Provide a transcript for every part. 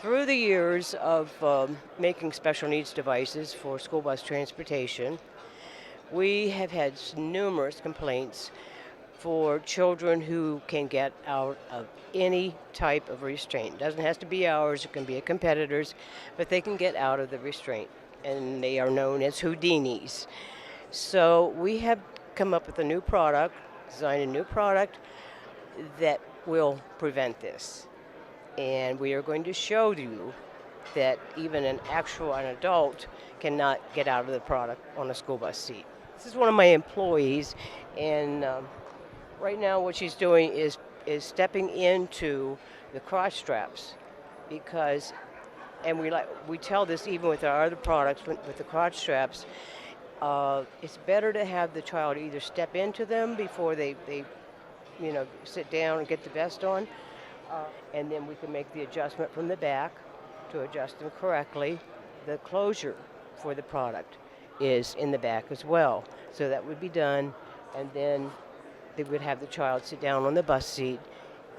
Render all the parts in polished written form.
Through the years of making special needs devices for school bus transportation, we have had numerous complaints for children who can get out of any type of restraint. It doesn't have to be ours, it can be a competitor's, but they can get out of the restraint, and they are known as Houdinis. So we have come up with a new product, designed a new product that will prevent this. And we are going to show you that even an adult cannot get out of the product on a school bus seat. This is one of my employees, and right now what she's doing is stepping into the crotch straps because, and we tell this even with our other products with the crotch straps. It's better to have the child either step into them before they sit down and get the vest on, and then we can make the adjustment from the back to adjust them correctly. The closure for the product is in the back as well. So that would be done, and then they would have the child sit down on the bus seat,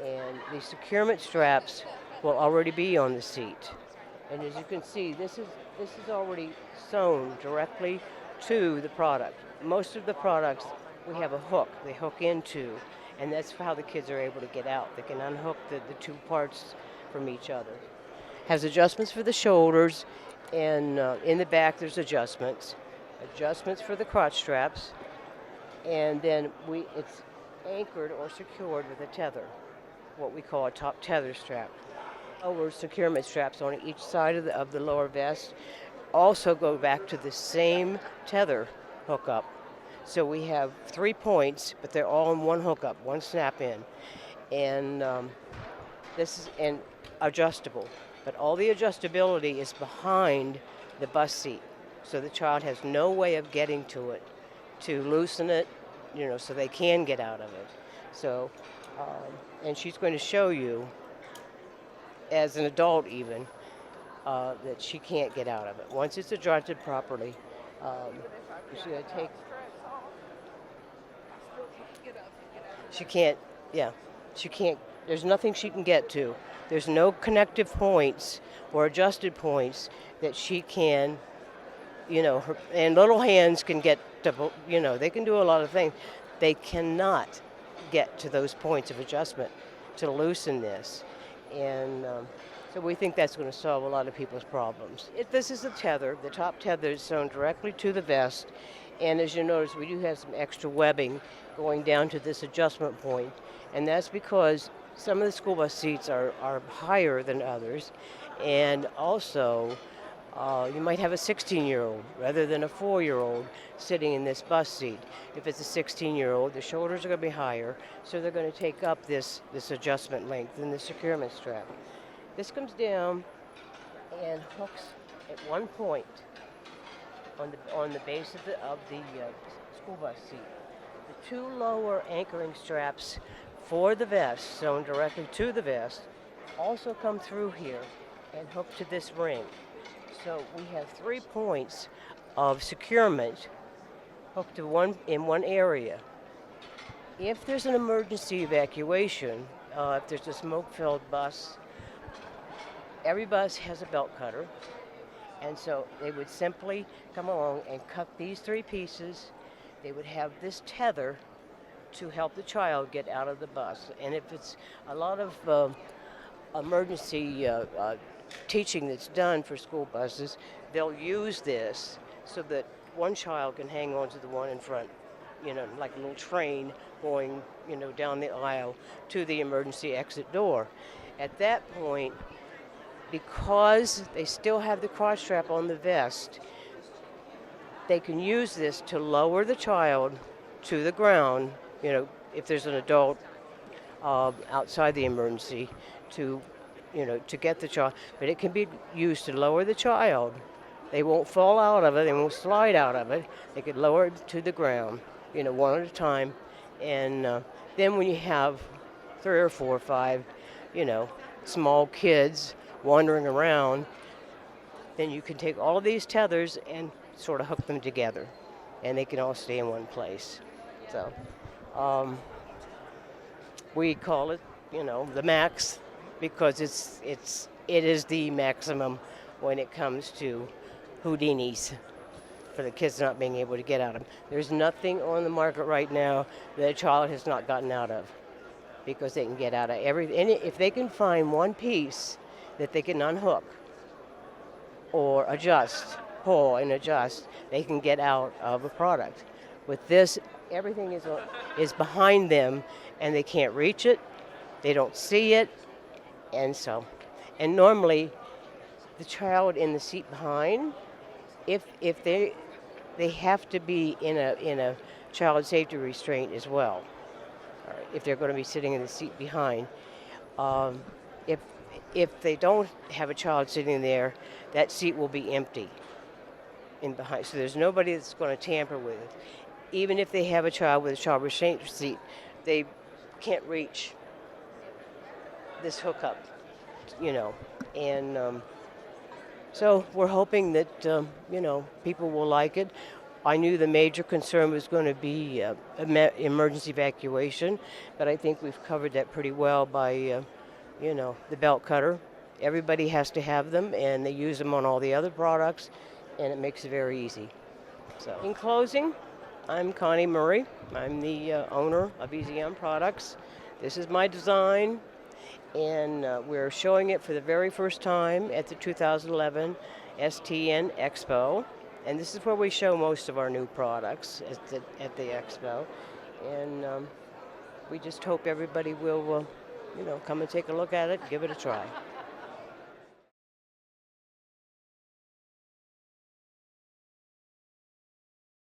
and the securement straps will already be on the seat. And as you can see, this is already sewn directly to the product. Most of the products, we have a hook they hook into, and that's how the kids are able to get out. They can unhook the two parts from each other. Has adjustments for the shoulders, and in the back there's adjustments for the crotch straps, and then it's anchored or secured with a tether, what we call a top tether strap. Lower securement straps on each side of the lower vest also go back to the same tether hookup. So we have 3 points, but they're all in one hookup, one snap in, and this is adjustable. But all the adjustability is behind the bus seat, so the child has no way of getting to it to loosen it, so they can get out of it. So, and she's going to show you, as an adult even, that she can't get out of it. Once it's adjusted properly, she's going to take. She can't, yeah, she can't, there's nothing she can get to. There's no connective points or adjusted points that she can, and little hands can get to, they can do a lot of things. They cannot get to those points of adjustment to loosen this. And so we think that's going to solve a lot of people's problems. This is a tether. The top tether is sewn directly to the vest. And as you notice, we do have some extra webbing going down to this adjustment point. And that's because some of the school bus seats are higher than others. And also, you might have a 16-year-old rather than a 4-year-old sitting in this bus seat. If it's a 16-year-old, the shoulders are going to be higher, so they're going to take up this adjustment length in the securement strap. This comes down and hooks at one point on the base of the school bus seat. The two lower anchoring straps for the vest, sewn directly to the vest, also come through here and hook to this ring. So we have 3 points of securement hooked to in one area. If there's an emergency evacuation, if there's a smoke-filled bus, every bus has a belt cutter, and so they would simply come along and cut these 3 pieces. They would have this tether to help the child get out of the bus. And if it's a lot of emergency teaching that's done for school buses, they'll use this so that one child can hang on to the one in front, like a little train going, down the aisle to the emergency exit door. At that point, because they still have the crotch strap on the vest, they can use this to lower the child to the ground, if there's an adult outside the emergency, to get the child. But it can be used to lower the child. They won't fall out of it, they won't slide out of it. They could lower it to the ground, one at a time. And then when you have 3 or 4 or 5, small kids wandering around, then you can take all of these tethers and sort of hook them together, and they can all stay in one place. So we call it, the Max, because it's it is the maximum when it comes to Houdinis for the kids not being able to get out of them. There's nothing on the market right now that a child has not gotten out of, because they can get out of if they can find one piece that they can unhook or adjust, pull and adjust, they can get out of a product. With this, everything is behind them, and they can't reach it, they don't see it, and normally the child in the seat behind, if they have to be in a child safety restraint as well, if they're going to be sitting in the seat behind. If if they don't have a child sitting there, that seat will be empty in behind. So there's nobody that's going to tamper with it. Even if they have a child with a child restraint seat, they can't reach this hookup, And so we're hoping that, people will like it. I knew the major concern was going to be emergency evacuation, but I think we've covered that pretty well by, the belt cutter. Everybody has to have them, and they use them on all the other products, and it makes it very easy. So, in closing, I'm Connie Murray. I'm the owner of EZM Products. This is my design, and we're showing it for the very first time at the 2011 STN EXPO. And this is where we show most of our new products at the expo. And we just hope everybody will, come and take a look at it, give it a try.